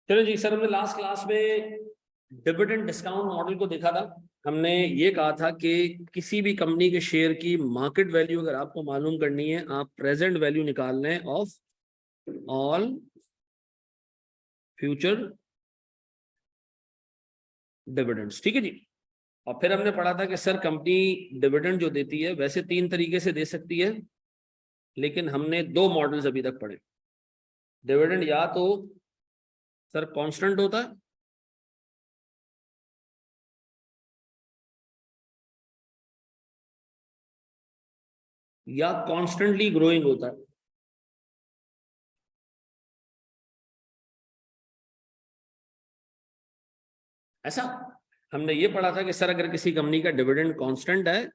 चलो जी सर, हमने last class में डिविडेंड डिस्काउंट मॉडल को देखा था। हमने ये कहा था कि किसी भी कंपनी के शेयर की मार्केट वैल्यू अगर आपको मालूम करनी है, आप प्रेजेंट वैल्यू निकाल लें ऑफ ऑल फ्यूचर डिविडेंड्स। ठीक है जी। और फिर हमने पढ़ा था कि सर कंपनी डिविडेंड जो देती है वैसे तीन तरीके से दे सकती है, लेकिन हमने दो मॉडल्स अभी तक पढ़े। डिविडेंड या तो सर कांस्टेंट होता है, या कॉन्स्टेंटली ग्रोइंग होता है। ऐसा हमने ये पढ़ा था कि सर अगर किसी कंपनी का डिविडेंड कांस्टेंट है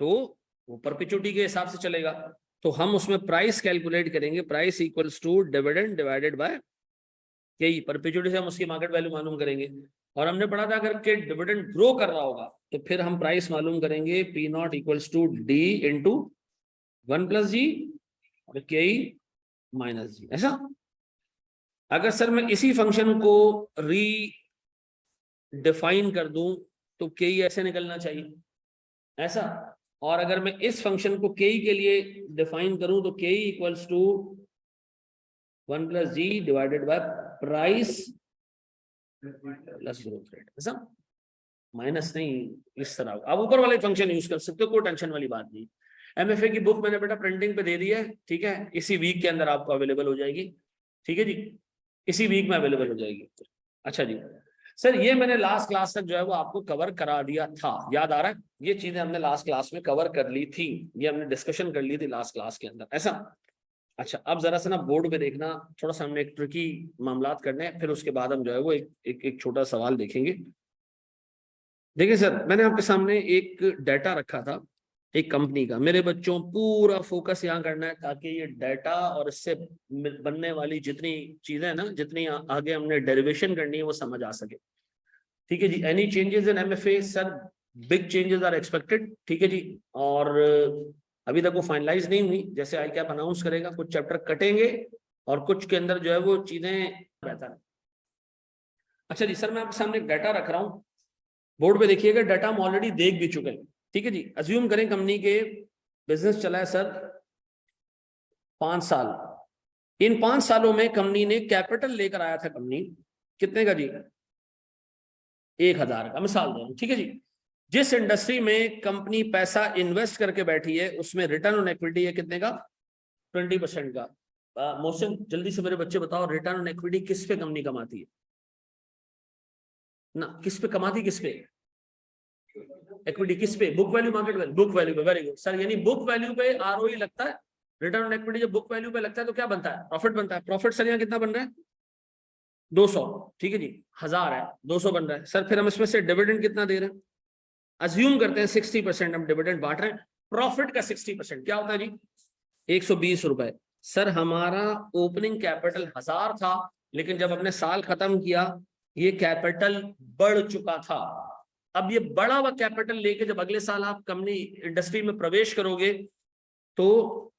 तो वो परपेचुइटी के हिसाब से चलेगा, तो हम उसमें प्राइस कैलकुलेट करेंगे, price equals to dividend divided by K. Perpetuity से हम उसकी मार्केट वैल्यू मालूम करेंगे। और हमने पढ़ा था अगर के डिविडेंड ग्रो कर रहा होगा तो फिर हम प्राइस मालूम करेंगे P not equals to D into 1+G और के माइनस जी। ऐसा अगर सर मैं इसी फंक्शन को री डिफाइन कर दूं तो के ऐसे निकलना चाहिए, ऐसा। और अगर मैं इस फंक्शन को के के लिए डिफाइन करूं तो K equals to 1+G divided by price plus growth rate. ऐसा माइनस नहीं, इस तरह आप ऊपर वाले फंक्शन यूज कर सकते हो, कोई टेंशन वाली बात नहीं। एमएफए की बुक मैंने बेटा प्रिंटिंग पे दे दी है, ठीक है, इसी वीक के अंदर आपको अवेलेबल हो जाएगी। ठीक है जी, इसी वीक में अवेलेबल हो जाएगी। अच्छा जी सर, ये मैंने लास्ट क्लास तक जो है वो आपको कवर करा दिया था, याद आ रहा है? ये चीजें हमने लास्ट क्लास में कवर कर ली थी, ये हमने डिस्कशन कर ली थी लास्ट क्लास के अंदर, ऐसा। अच्छा, अब जरा सा ना बोर्ड पे देखना, थोड़ा सा हमने एक ट्रिकी मामलात करने हैं, फिर उसके बाद हम जो है वो एक छोटा सवाल देखेंगे। देखिए सर, मैंने आपके सामने एक डाटा रखा था एक कंपनी का। मेरे बच्चों पूरा फोकस यहाँ करना है ताकि ये डाटा और इससे बनने वाली जितनी चीजें हैं ना, जितनी आगे हमने डेरिवेशन करनी है वो समझ आ सके। ठीक है जी। Any changes in MFA sir, big changes are expected. ठीक है जी। और अभी तक वो फाइनलाइज नहीं हुई, जैसे आई कैप अनाउंस करेगा कुछ चैप्टर कटेंगे और कुछ के अंदर जो है वो चीजें बेहतर है। अच्छा जी सर, मैं आपके सामने एक डाटा रख रहा हूँ, बोर्ड पे देखिएगा। डाटा हम ऑलरेडी देख भी चुके हैं। ठीक है जी। अज्यूम करें कंपनी के बिजनेस चला है सर 5 साल। इन 5 सालों में कंपनी ने कैपिटल लेकर आया था, कंपनी कितने का जी? 1,000 का, मिसाल दे रहा हूं। ठीक है जी। जिस इंडस्ट्री में कंपनी पैसा इन्वेस्ट करके बैठी है उसमें रिटर्न ऑन इक्विटी है कितने का? 20% का। मोहसिन जल्दी से मेरे बच्चे बताओ, रिटर्न ऑन इक्विटी किस पे कंपनी कमाती है ना? किस पे कमाती, किस पे? इक्विटी किस पे? Book value, market value, book value पे। वेरी गुड सर, यानी बुक वैल्यू पे आरओई लगता है। रिटर्न ऑन इक्विटी जब बुक वैल्यू पे लगता है तो क्या बनता है? प्रॉफिट बनता है। प्रॉफिट सर यहाँ कितना बन रहा है? 200। ठीक है जी। 1,000 है, 200 बन रहा है सर। फिर हम इसमें से डिविडेंड कितना दे रहे हैं? अज्यूम करते हैं 60% हम डिविडेंड बांट रहे हैं। प्रॉफिट का 60% क्या होता है जी? 120 रुपए। सर हमारा ओपनिंग कैपिटल 1,000 था, लेकिन जब हमने साल खत्म किया ये कैपिटल बढ़ चुका था। अब ये बढ़ा हुआ कैपिटल लेके जब अगले साल आप कंपनी इंडस्ट्री में प्रवेश करोगे तो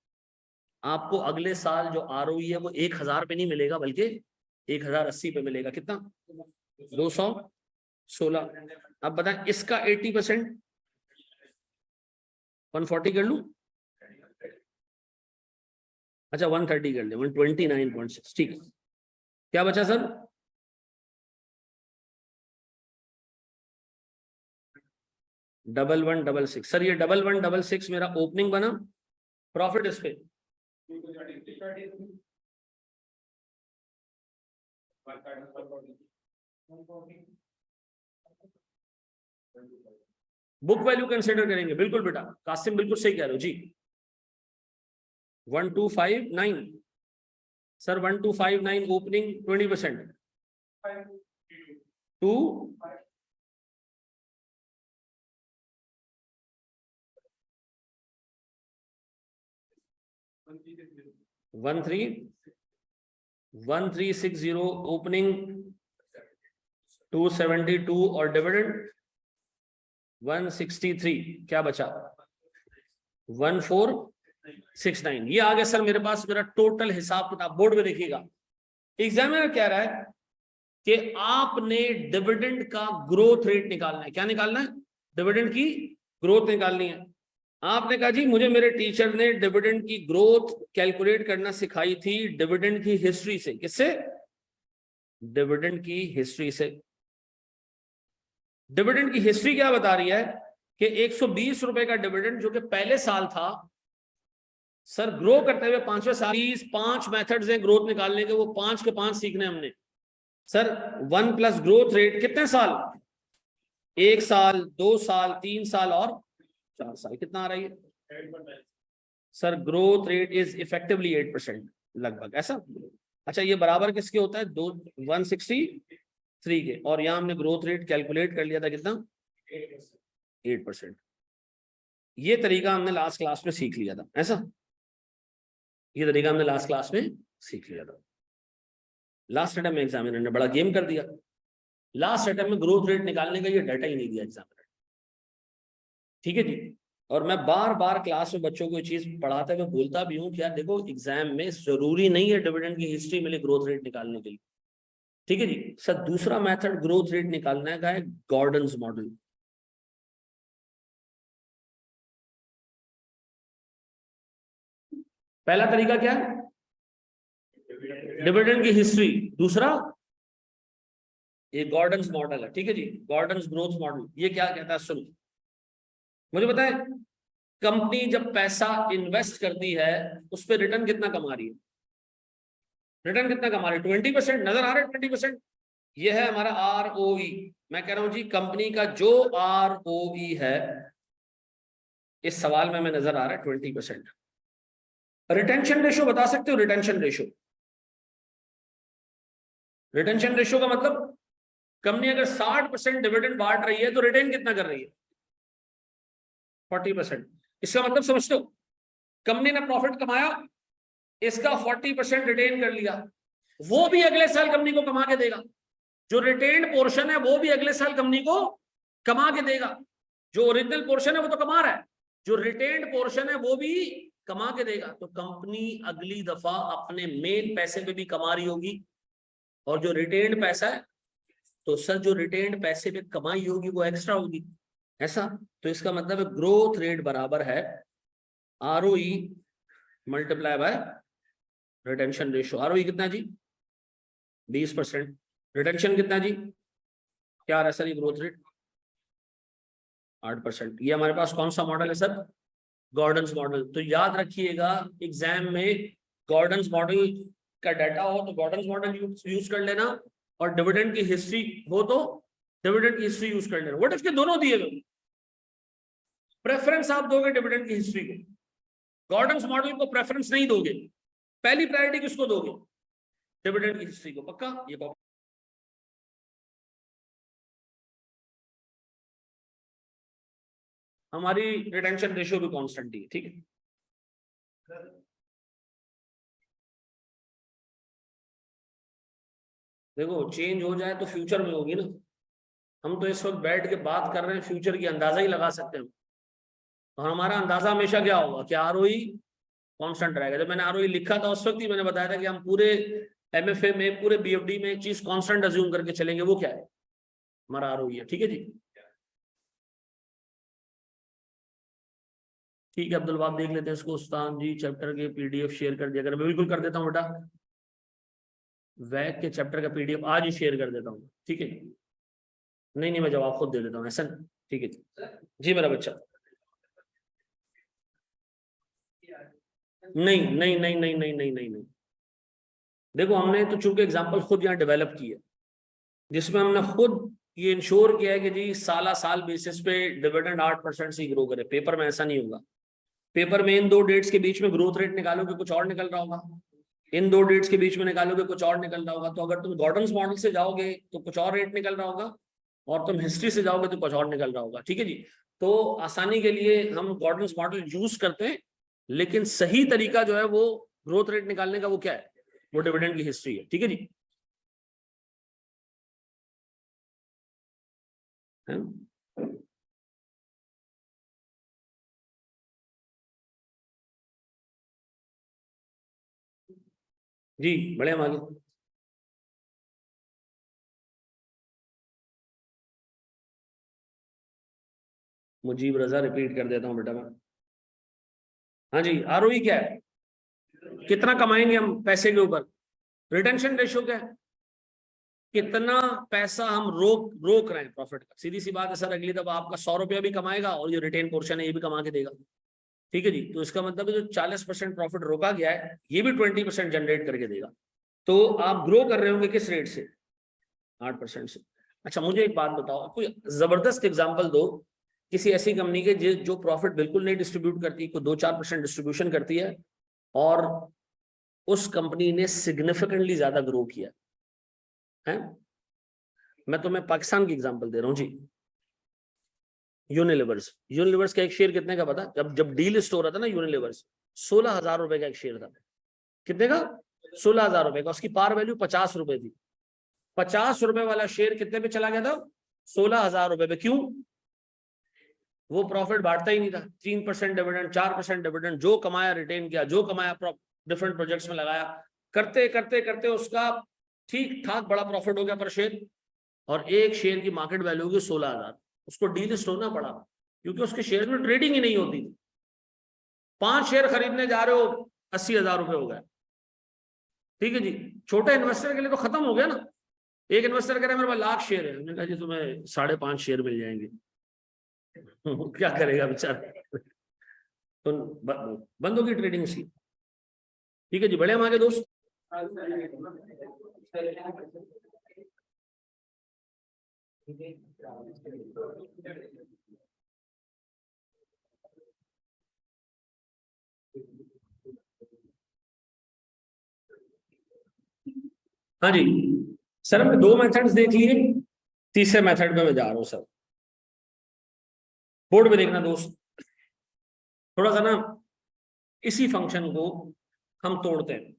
आपको अगले साल जो आरओई है वो 1,000 पे नहीं मिलेगा, बल्कि 1,080 पे मिलेगा। कितना? 216। अब बताएं इसका 80%, 140 कर लूं? अच्छा 130 कर ले, 129.6। ठीक है, क्या बचा सर? 1166। सर ये 1166 मेरा ओपनिंग बना, प्रॉफिट इस पे बुक वैल्यू कंसिडर करेंगे। बिल्कुल बेटा, कासिम बिल्कुल सही कह रहे हो जी। 1259 सर, 1259 ओपनिंग 20% टू 1360 ओपनिंग 272 और डिविडेंड 163। क्या बचा? 1469। ये आ गया सर मेरे पास मेरा टोटल हिसाब किताब। बोर्ड में देखिएगा, एग्जामिनर कह रहा है कि आपने डिविडेंड का ग्रोथ रेट निकालना है। क्या निकालना है? डिविडेंड की ग्रोथ निकालनी है। आपने कहा जी मुझे मेरे टीचर ने डिविडेंड की ग्रोथ कैलकुलेट करना सिखाई थी डिविडेंड की हिस्ट्री से। किससे? डिविडेंड की हिस्ट्री से। डिविडेंड की हिस्ट्री क्या बता रही है कि 120 रुपए का डिविडेंड जो कि पहले साल था, सर ग्रो करते हुए 5वें साल 5 मेथड्स हैं ग्रोथ निकालने के, वो 5 के 5 सीखने हमने। सर 1 प्लस ग्रोथ रेट कितने साल? 1 साल, 2 साल, 3 साल और 4 साल। कितना आ रही है sir? Growth rate is effectively 8% लगभग, ऐसा। अच्छा ये बराबर किसके होता है? 163 के। और यहां हमने ग्रोथ रेट कैलकुलेट कर लिया था कितना? 8%। ये तरीका हमने लास्ट क्लास में सीख लिया था, ऐसा। ये तरीका हमने लास्ट क्लास में सीख लिया था। लास्ट अटेम्प्ट में एग्जामिनर ने बड़ा गेम कर दिया। लास्ट अटेम्प्ट में ग्रोथ रेट निकालने का ये डाटा ही नहीं दिया एग्जामिनर। ठीक है जी। और मैं बार बार क्लास में बच्चों को ये चीज पढ़ाते हुए बोलता भी हूँ कि यार देखो एग्जाम में जरूरी नहीं है डिविडेंड की हिस्ट्री मिले ग्रोथ रेट निकालने के लिए। ठीक है जी। सर दूसरा मेथड ग्रोथ रेट निकालने का है गॉर्डन्स मॉडल। पहला तरीका क्या है? डिविडेंड की हिस्ट्री। दूसरा ये गॉर्डन्स मॉडल है। ठीक है जी। गॉर्डन्स ग्रोथ मॉडल ये क्या कहता है सुनो। मुझे बताए कंपनी जब पैसा इन्वेस्ट करती है उस पर रिटर्न कितना कमा रही है? रिटर्न कितना कमा रही है? 20%। नजर आ रहा है 20%? ये है हमारा ROE। मैं कह रहा हूं जी कंपनी का जो ROE है इस सवाल में हमें नजर आ रहा है 20%। रिटेंशन रेशो बता सकते हो? Retention ratio. रिटेंशन रेशो का मतलब कंपनी अगर 60% डिविडेंड बांट रही है तो रिटेन कितना कर रही है? 40%। इसका मतलब समझते हो? कंपनी ने प्रॉफिट कमाया, इसका 40% रिटेन कर लिया, वो भी अगले साल कंपनी को कमा के देगा। जो रिटेन्ड पोर्शन है वो भी अगले साल कंपनी को कमा के देगा। जो ओरिजिनल पोर्शन है वो तो कमा रहा है, जो रिटेन्ड पोर्शन है वो भी कमा के देगा। तो कंपनी अगली दफा अपने मेन पैसे पे भी कमा रही होगी। और जो रिटेन्ड पैसा है तो सर जो रिटेन्ड पैसे पे कमाई होगी वो एक्स्ट्रा होगी, ऐसा। तो इसका मतलब ग्रोथ रेट बराबर है ROE multiply by retention ratio. ROE कितना जी? 20%। रिटेंशन कितना जी? क्या आ रहा है सर ये ग्रोथ रेट? 8%। ये हमारे पास कौन सा मॉडल है सर? Gordon's model. तो याद रखिएगा एग्जाम में गॉर्डन्स मॉडल का डाटा हो तो गॉर्डन्स मॉडल यूज कर लेना, और डिविडेंड की हिस्ट्री हो तो डिविडेंड की हिस्ट्री यूज कर लेना। व्हाट इफ के दोनों दिए गए? प्रेफरेंस आप दोगे डिविडेंड की हिस्ट्री को, गॉर्डन्स मॉडल को प्रेफरेंस नहीं दोगे। पहली प्रायोरिटी किसको दोगे? डिविडेंड की हिस्ट्री को। पक्का? ये हमारी रिटेंशन रेशियो भी कांस्टेंट ही है। ठीक है। देखो चेंज हो जाए तो फ्यूचर में होगी ना। हम तो इस वक्त बैठ के बात कर रहे हैं, फ्यूचर की अंदाजा ही लगा सकते हैं। और हमारा अंदाजा हमेशा क्या होगा कि ROE कांस्टेंट रहेगा। जब मैंने ROE लिखा था उस वक्त ही मैंने बताया था कि हम पूरे MFA में पूरे BFD में एक चीज कांस्टेंट अज्यूम करके चलेंगे। वो क्या है? हमारा ROE है। ठीक है जी। ठीक है अब्दुल बाब देख लेते हैं इसको। उस्ताद जी चैप्टर के PDF शेयर कर दिया। अगर मैं बिल्कुल कर देता हूँ बेटा, वैक के चैप्टर का PDF आज ही शेयर कर देता हूँ। ठीक है। नहीं नहीं मैं जवाब खुद दे देता हूँ, ऐसा नहीं। ठीक है जी मेरा बच्चा। नहीं नहीं नहीं नहीं नहीं नहीं नहीं नहीं। देखो हमने तो चूंकि एग्जांपल खुद यहाँ डेवलप की है जिसमें हमने खुद ये इंश्योर किया है कि जी साला साल बेसिस पे डिविडेंड 8% से ग्रो करे। पेपर में ऐसा नहीं होगा। पेपर में इन दो डेट्स के बीच में ग्रोथ रेट निकालोगे कुछ और निकल रहा होगा, इन दो डेट्स के बीच में निकालोगे कुछ और निकल रहा होगा। तो अगर तुम गॉर्डन्स मॉडल से जाओगे तो कुछ और रेट निकल रहा होगा, और तुम हिस्ट्री से जाओगे तो कुछ और निकल रहा होगा। ठीक है जी। तो आसानी के लिए हम गॉर्डन्स मॉडल यूज करते हैं, लेकिन सही तरीका जो है वो ग्रोथ रेट निकालने का वो क्या है? वो डिविडेंड की हिस्ट्री है। ठीक है जी। है? जी बढ़िया हम आगे। मुजीब रजा रिपीट कर देता हूँ बेटा मैं। हाँ जी, आरओई क्या है, कितना कमाएंगे हम पैसे के ऊपर। रिटेंशन रेशियो क्या है, कितना पैसा हम रोक रहे हैं प्रॉफिट का। सीधी सी बात है सर, अगली दफा आपका 100 रुपया भी कमाएगा और ये रिटेन पोर्शन है ये भी कमा के देगा। ठीक है जी, तो इसका मतलब है जो 40% प्रॉफिट रोका गया है ये भी 20% जनरेट करके देगा। तो आप ग्रो कर रहे होंगे किस रेट से, 8% से। अच्छा मुझे एक बात बताओ, कोई जबरदस्त एग्जांपल दो किसी ऐसी कंपनी के जो प्रॉफिट बिल्कुल नहीं डिस्ट्रीब्यूट करती, कोई 2-4% डिस्ट्रीब्यूशन करती है और उस कंपनी ने सिग्निफिकेंटली ज्यादा ग्रो किया है। मैं तुम्हें पाकिस्तान की एग्जांपल दे रहा हूं जी, यूनिलीवर्स का एक शेयर कितने का पता, जब डील स्टोर रहा था ना यूनिलीवर्स, 16,000 रुपए का एक शेयर था। कितने का, 16,000 रुपए का। उसकी पार वैल्यू 50 रुपए थी। 50 रुपए वाला शेयर कितने पे चला गया था, 16,000 रुपए पे। क्यों, वो प्रॉफिट बांटता ही नहीं था। 3% डिविडेंड, 4% डिविडेंड, जो कमाया रिटेन किया, जो कमाया डिफरेंट प्रोजेक्ट्स में लगाया, करते करते करते उसका ठीक ठाक बड़ा प्रॉफिट हो गया पर शेयर, और एक शेयर की मार्केट वैल्यू होगी 16,000। उसको डीलिस्ट होना पड़ा क्योंकि उसके शेयर में ट्रेडिंग ही नहीं होती। 5 शेयर खरीदने जा रहे हो, 80,000 रुपए हो गए। ठीक है जी, छोटे इन्वेस्टर के लिए तो खत्म हो गया ना। एक इन्वेस्टर कह रहा है मेरे पास 1,00,000 शेयर है, मैंने कहा जी तुम्हें 5.5 शेयर मिल जाएंगे। क्या करेगा बेचारा, तो बंद होगी ट्रेडिंग उसकी। ठीक है जी, बड़े हम आगे दोस्त। हाँ जी सर, हमने 2 मेथड्स देख लिए, तीसरे मेथड में मैं जा रहा हूं सर। बोर्ड में देखना दोस्त, थोड़ा सा ना इसी फंक्शन को हम तोड़ते हैं।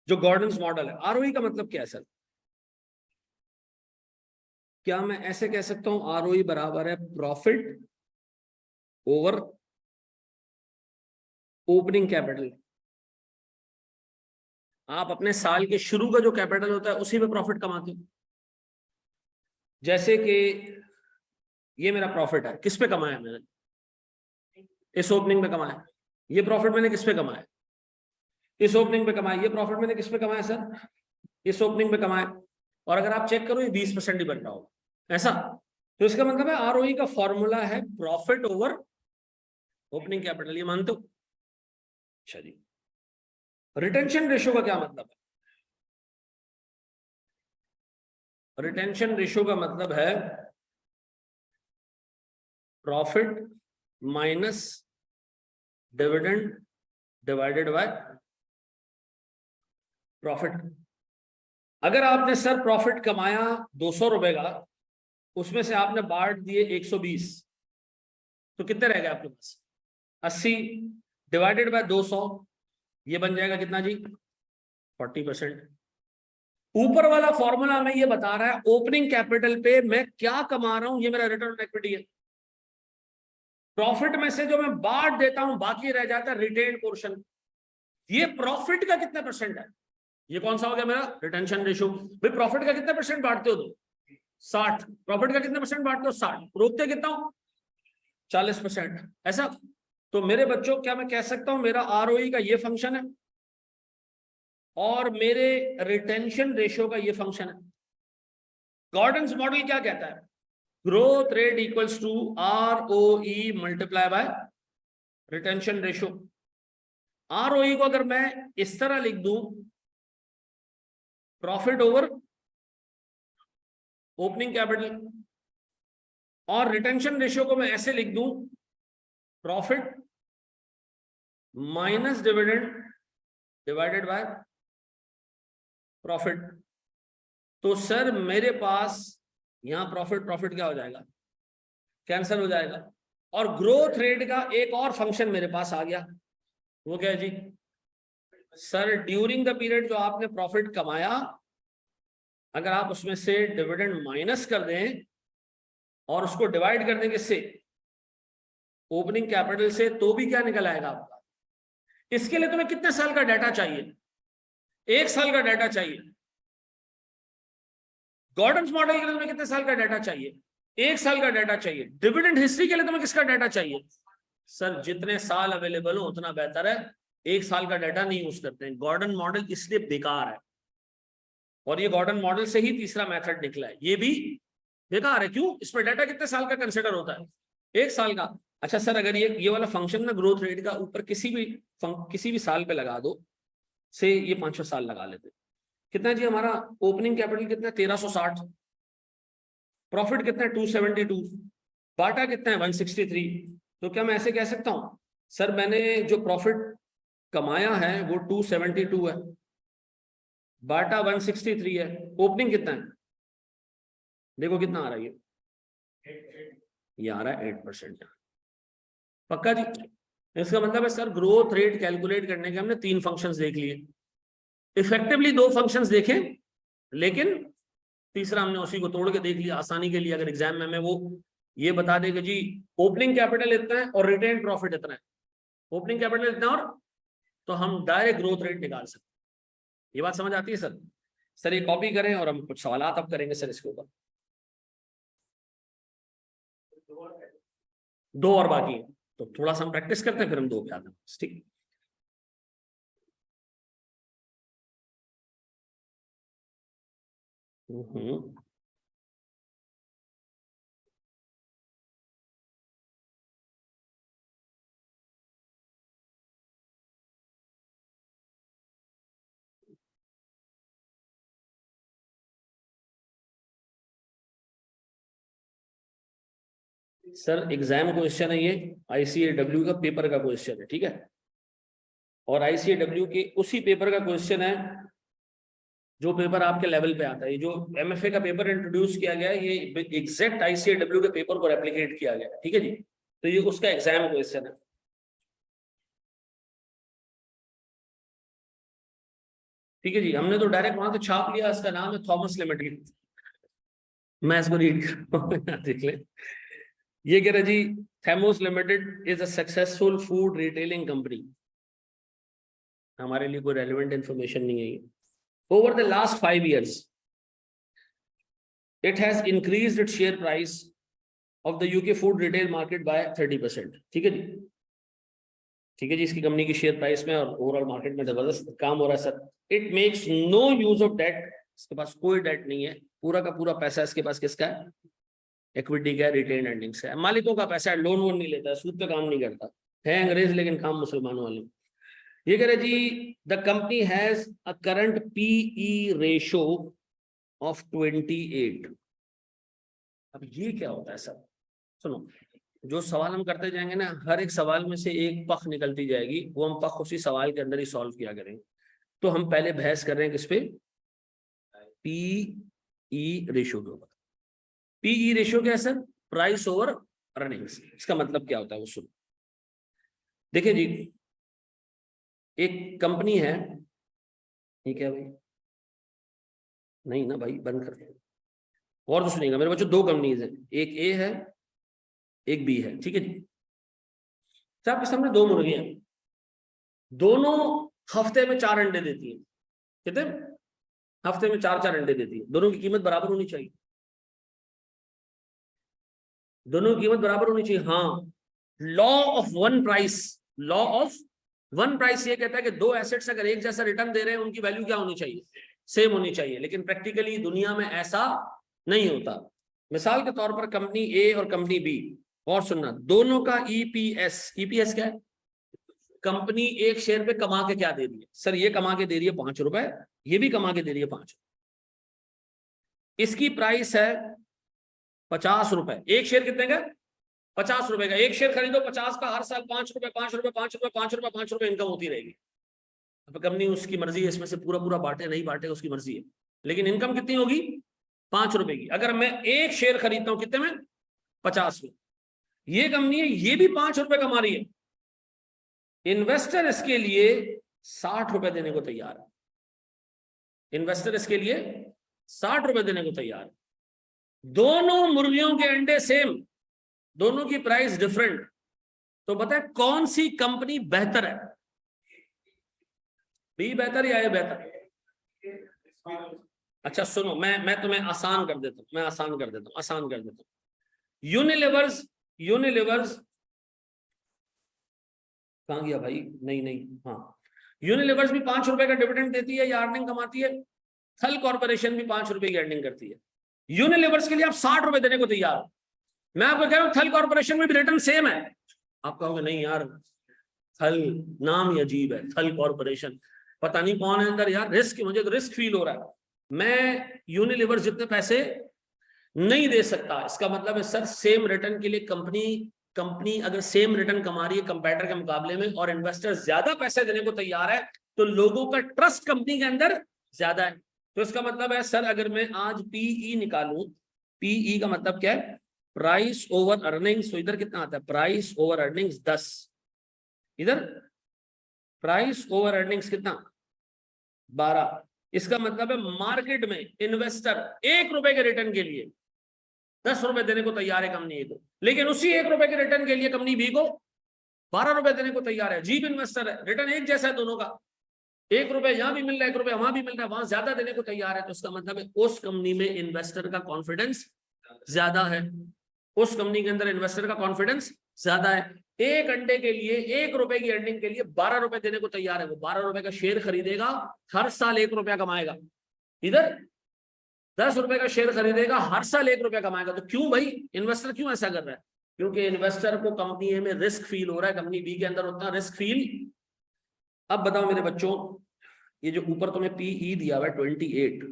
जो गॉर्डन्स मॉडल है, आरओई का मतलब क्या है सर, क्या मैं ऐसे कह सकता हूं आरओई बराबर है प्रॉफिट ओवर ओपनिंग कैपिटल। आप अपने साल के शुरू का जो कैपिटल होता है उसी में प्रॉफिट कमाते हो। जैसे कि ये मेरा प्रॉफिट है, किस पे कमाया मैंने, इस ओपनिंग में कमाया। ये प्रॉफिट मैंने किस पे कमाया, इस ओपनिंग पे कमाया। ये प्रॉफिट मैंने किस पे कमाया सर, इस ओपनिंग पे कमाया। और अगर आप चेक करो ये 20% ही बन रहा होगा ऐसा। तो इसका मतलब है आरओई का फॉर्मूला है प्रॉफिट ओवर ओपनिंग कैपिटल, ये मानते हो। अच्छा जी, रिटेंशन रेशियो का क्या मतलब है, रिटेंशन रेशियो का मतलब है profit minus dividend divided by profit. अगर आपने सर प्रॉफिट कमाया 200 रुपए का, उसमें से आपने बांट दिए 120, तो कितने रह गए आपके पास, 80 डिवाइडेड बाय 200, ये बन जाएगा कितना जी, 40%। ऊपर वाला फॉर्मूला में ये बता रहा है ओपनिंग कैपिटल पे मैं क्या कमा रहा हूं, ये मेरा रिटर्न ऑन इक्विटी है। प्रॉफिट में से जो मैं बांट देता हूं बाकी रह जाता है रिटेन पोर्शन। ये प्रॉफिट का कितने परसेंट है, ये कौन सा हो गया मेरा रिटेंशन रेशियो। भाई प्रॉफिट का कितने परसेंट बांटते हो, तो 60। प्रॉफिट का कितने परसेंट बांटते हो, 60। रोकते कितना हो, 40%। ऐसा। तो मेरे बच्चों क्या मैं कह सकता हूं मेरा आरओई का ये फंक्शन है और मेरे रिटेंशन रेशियो का ये फंक्शन है। गॉर्डन्स मॉडल क्या कहता है, growth rate equals to ROE multiply by retention ratio. ROE को अगर मैं इस तरह लिख दूं, प्रॉफिट ओवर ओपनिंग कैपिटल, और रिटेंशन रेशियो को मैं ऐसे लिख दूं, profit minus dividend divided by profit. तो सर मेरे पास यहां प्रॉफिट प्रॉफिट क्या हो जाएगा, कैंसिल हो जाएगा। और ग्रोथ रेट का एक और फंक्शन मेरे पास आ गया, वो क्या है जी सर, ड्यूरिंग द पीरियड जो आपने प्रॉफिट कमाया, अगर आप उसमें से डिविडेंड माइनस कर दें और उसको डिवाइड कर दें किससे, ओपनिंग कैपिटल से, तो भी क्या निकल आएगा आपका। इसके लिए तुम्हें कितने साल का डाटा चाहिए, 1 साल का डाटा चाहिए। गॉर्डन्स मॉडल के लिए तुम्हें कितने साल का डाटा चाहिए, 1 साल का डाटा चाहिए। डिविडेंड हिस्ट्री के लिए तुम्हें किसका डाटा चाहिए? सर जितने साल अवेलेबल हो उतना बेहतर है, 1 साल का डाटा नहीं यूज करते हैं। गॉर्डन मॉडल इसलिए बेकार है, और ये गॉर्डन मॉडल से ही तीसरा मेथड निकला है, ये भी बेकार है। क्यों? इसमें डाटा कितने साल का कंसिडर होता है? 1 साल का। अच्छा सर, अगर ये वाला फंक्शन ना ग्रोथ रेट का ऊपर किसी भी साल पे लगा दो, से ये 500 साल लगा लेते, कितना जी हमारा ओपनिंग कैपिटल कितना है? 1360, प्रॉफिट कितना है? 272, बाटा कितना है? 163। तो क्या मैं ऐसे कह सकता हूं सर मैंने जो प्रॉफिट कमाया है वो 272 है, बाटा 163 है, ओपनिंग कितना है? देखो कितना आ रहा है, ये आ रहा है 8%। पक्का जी? इसका मतलब है सर ग्रोथ रेट कैलकुलेट करने के हमने 3 फंक्शंस देख लिए, इफेक्टिवली 2 फंक्शंस देखे, लेकिन तीसरा हमने उसी को तोड़ के देख लिया आसानी के लिए। अगर एग्जाम में हमें वो ये बता देगा जी ओपनिंग कैपिटल इतना है और रिटेन प्रॉफिट इतना है, ओपनिंग कैपिटल इतना, और तो हम डायरेक्ट ग्रोथ रेट निकाल सकते हैं। ये बात समझ आती है सर? सर ये कॉपी करें और हम कुछ सवाल अब करेंगे सर इसके ऊपर। 2 और बाकी है, तो थोड़ा सा हम प्रैक्टिस करते हैं, फिर हम 2 पे आते हैं। ठीक, सर एग्जाम क्वेश्चन है ये, ICAW का पेपर का क्वेश्चन है, ठीक है? और ICAW के उसी पेपर का क्वेश्चन है जो पेपर आपके लेवल पे आता है। ये जो MFA का पेपर इंट्रोड्यूस किया गया है, ये एग्जैक्ट ICAW के पेपर को रेप्लिकेट किया गया है, ठीक है जी? तो ये उसका एग्जाम क्वेश्चन है। ठीक है जी, हमने तो डायरेक्ट वहां से छाप लिया, इसका नाम है थॉमस लिमिटेड। मैं इसको रीड देख ले। ये कह रहा जी Themos limited is a successful food retailing company. हमारे लिए कोई रेलेवेंट इंफॉर्मेशन नहीं है ये। Over the last 5 years it has increased its share price of the UK food retail market by 30%। ठीक है जी? ठीक है जी, इसकी कंपनी की शेयर प्राइस में और ओवरऑल मार्केट में जबरदस्त काम हो रहा है sir. It makes no use of debt, इसके पास कोई डेट नहीं है, पूरा का पूरा पैसा इसके पास किसका है? इक्विटी का, रिटेन अर्निंग्स है, मालिकों का पैसा है, लोन वोन नहीं लेता, सूद पे काम नहीं करता है, अंग्रेज लेकिन काम मुसलमानों वाले। ये कह रहे जी the company has a current PE ratio of 28। अब ये क्या होता है सर? सुनो, जो सवाल हम करते जाएंगे ना, हर एक सवाल में से एक पख निकलती जाएगी, वो हम पख उसी सवाल के अंदर ही सॉल्व किया करेंगे। तो हम पहले बहस कर रहे हैं किस पे? PE रेशियो के ऊपर। PE रेशियो क्या है सर? Price over earnings. इसका मतलब क्या होता है वो सुनो। देखिए जी, एक कंपनी है, ठीक है भाई? नहीं ना भाई, बंद कर दो। और तो सुनिएगा मेरे बच्चों, 2 कंपनीज है, एक A है एक B है, ठीक है जी? आपके सामने 2 मुर्गियां, दोनों हफ्ते में 4 अंडे देती है। कितने? हफ्ते में 4 अंडे देती है। दोनों की कीमत बराबर होनी चाहिए, दोनों की कीमत बराबर होनी चाहिए। हाँ, law of one price, law of one price ये कहता है कि 2 एसेट्स अगर एक जैसा रिटर्न दे रहे हैं, उनकी वैल्यू क्या होनी चाहिए? सेम होनी चाहिए। लेकिन प्रैक्टिकली दुनिया में ऐसा नहीं होता। मिसाल के तौर पर कंपनी A और कंपनी B, और सुनना, दोनों का EPS क्या है? कंपनी एक शेयर पे कमा के क्या दे रही है? सर ये कमा के दे रही है 5 रुपए, ये भी कमा के दे रही है 5। इसकी प्राइस है 50 रुपए, एक शेयर कितने का? 50 रुपए का। एक शेयर खरीदो 50 का, हर साल 5 रुपए 5 रुपए 5 रुपए 5 रुपए 5 रुपए इनकम होती रहेगी। अब कंपनी उसकी मर्जी है, इसमें से पूरा पूरा बांटे नहीं बांटे उसकी मर्जी है, लेकिन इनकम कितनी होगी? 5 रुपए की। अगर मैं एक शेयर खरीदता हूं कितने में? 50 में। ये कंपनी है, ये भी 5 रुपए कमा रही है। इन्वेस्टर इसके लिए 60 रुपए देने को तैयार है। इन्वेस्टर इसके लिए 60 रुपए देने को तैयार है। दोनों मुर्गियों के अंडे सेम, दोनों की प्राइस डिफरेंट, तो बताए कौन सी कंपनी बेहतर है? बी बेहतर या ए बेहतर? अच्छा सुनो, मैं तुम्हें आसान कर देता हूं, मैं आसान कर देता हूं, यूनिलीवर्स कहाँ गया भाई, नहीं, हाँ, यूनिलीवर्स भी 5 रुपए का डिविडेंड देती है या अर्निंग कमाती है। थल कॉर्पोरेशन भी 5 रुपए की अर्निंग करती है। यूनिलीवर्स के लिए आप 60 रुपए देने को तैयार हो। मैं आपको कह रहा हूं थल कॉर्पोरेशन में भी रिटर्न सेम है। आप कहोगे नहीं यार, थल नाम ही अजीब है, थल कॉर्पोरेशन, पता नहीं कौन है अंदर यार, रिस्क, मुझे तो रिस्क फील हो रहा है, मैं यूनिलीवर जितने पैसे नहीं दे सकता। इसका मतलब है सर सेम रिटर्न के लिए कंपनी अगर सेम रिटर्न कमा रही है कंपेटिटर के मुकाबले में और इन्वेस्टर ज्यादा पैसे देने को तैयार है, तो लोगों का ट्रस्ट कंपनी के अंदर ज्यादा है। तो इसका मतलब है सर अगर मैं आज पीई निकालूं, पीई का मतलब क्या है, प्राइस ओवर अर्निंग्स। तो इधर कितना आता है, प्राइस ओवर अर्निंग्स 10, इधर प्राइस ओवर अर्निंग्स कितना 12। इसका मतलब है मार्केट में इन्वेस्टर 1 रुपए के रिटर्न के लिए 10 रुपए देने को तैयार है कंपनी ए को, लेकिन उसी 1 रुपए के रिटर्न के लिए कंपनी बी को 12 रुपए देने को तैयार है। जीप इन्वेस्टर है, रिटर्न एक जैसा है दोनों का, 1 रुपए यहां भी मिल रहा है, 1 रुपए वहां भी मिल रहा है, वहां ज्यादा देने को तैयार है। तो इसका मतलब है उस कंपनी में इन्वेस्टर का कॉन्फिडेंस ज्यादा है, उस कंपनी के अंदर इन्वेस्टर का कॉन्फिडेंस ज्यादा है। एक अंडे के लिए 1 रुपए की अर्निंग के लिए 12 रुपए देने को तैयार है। वो 12 रुपए का शेयर खरीदेगा, हर साल 1 रुपया कमाएगा। इधर 10 रुपए का शेयर खरीदेगा, हर साल 1 रुपया कमाएगा। तो क्यों भाई इन्वेस्टर क्यों ऐसा कर रहा है, क्योंकि इन्वेस्टर को कंपनी ए में रिस्क फील हो रहा है, कंपनी बी के अंदर उतना रिस्क फील। अब बताओ मेरे बच्चों, ये जो ऊपर तुम्हें पीई दिया हुआ है 28,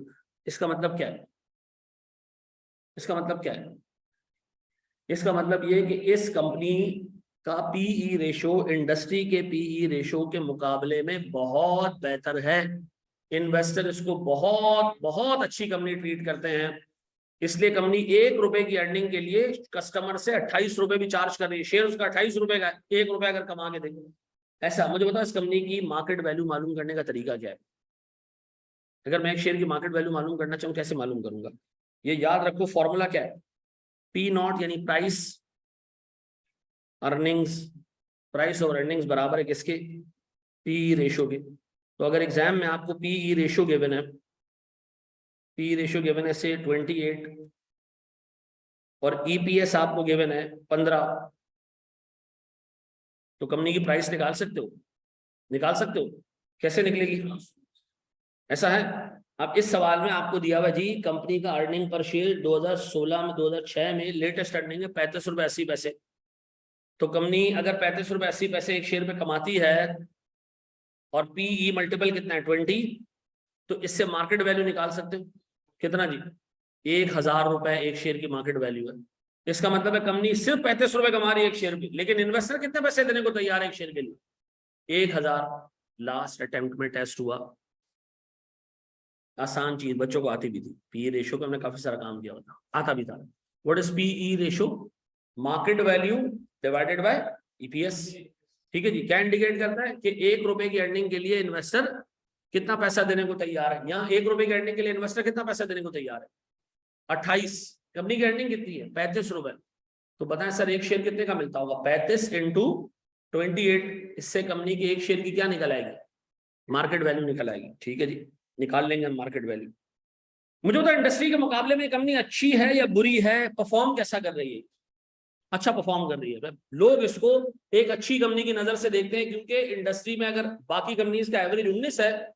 इसका मतलब क्या है, इसका मतलब क्या है, इसका मतलब ये कि इस कंपनी का पीई रेशो इंडस्ट्री के पीई रेशो के मुकाबले में बहुत बेहतर है। इन्वेस्टर इसको बहुत बहुत अच्छी कंपनी ट्रीट करते हैं, इसलिए कंपनी 1 रुपए की अर्निंग के लिए कस्टमर से 28 रुपए भी चार्ज कर रही है। शेयर उसका 28 रुपए का, 1 रुपया अगर कमा के देखो। ऐसा मुझे बताओ इस कंपनी की मार्केट वैल्यू मालूम करने का तरीका क्या है। अगर मैं एक शेयर की मार्केट वैल्यू मालूम करना चाहूँ कैसे मालूम करूंगा, ये याद रखो, फॉर्मूला क्या है, पी नॉट यानी प्राइस अर्निंग्स, प्राइस और अर्निंग्स बराबर है किसके, पी रेशो के। तो अगर एग्जाम में आपको पीई रेशो गिवन है, पी रेशो गिवन है से 28 और ईपीएस आपको गिवन है 15, तो कंपनी की प्राइस निकाल सकते हो, निकाल सकते हो, कैसे निकलेगी, ऐसा है। अब इस सवाल में आपको दिया हुआ जी कंपनी का अर्निंग पर शेयर 2016 में 2006 में लेटेस्ट अर्निंग है 35 रुपए 80 पैसे। तो कंपनी अगर 35 रुपए 80 पैसे एक शेयर पे कमाती है और पीई मल्टीपल कितना है 20, तो इससे मार्केट वैल्यू निकाल सकते हो कितना जी, 1000 रुपए एक शेयर की मार्केट वैल्यू है। इसका मतलब है कंपनी सिर्फ 35 रुपए कमा रही है एक शेयर पे, लेकिन इन्वेस्टर कितने पैसे देने को तैयार है एक शेयर के लिए, 1000। लास्ट अटेम्प्ट में टेस्ट हुआ, आसान चीज बच्चों को आती भी थी, पीई रेशो पे हमने काफी सारा काम किया था, आता भी था। What is PE ratio, market value divided by EPS. ठीक है जी, क्या इंडिकेट करता है कि 1 रुपए की अर्निंग के लिए इन्वेस्टर कितना पैसा देने को तैयार है। यहाँ 1 रुपए की अर्निंग के लिए इन्वेस्टर कितना पैसा देने को तैयार है, 28। कंपनी की अर्निंग कितनी है 35 रुपए, तो बताएं सर एक शेयर कितने का मिलता होगा, 35 इंटू 28, इससे कंपनी की एक शेयर की क्या निकल आएगी, मार्केट वैल्यू निकल आएगी। ठीक है जी, निकाल लेंगे हम मार्केट वैल्यू। मुझे बता इंडस्ट्री के मुकाबले में कंपनी अच्छी है या बुरी है, परफॉर्म कैसा कर रही है, अच्छा परफॉर्म कर रही है। लोग इसको एक अच्छी कंपनी की नजर से देखते हैं, क्योंकि इंडस्ट्री में अगर बाकी कंपनीज का एवरेज 19 है,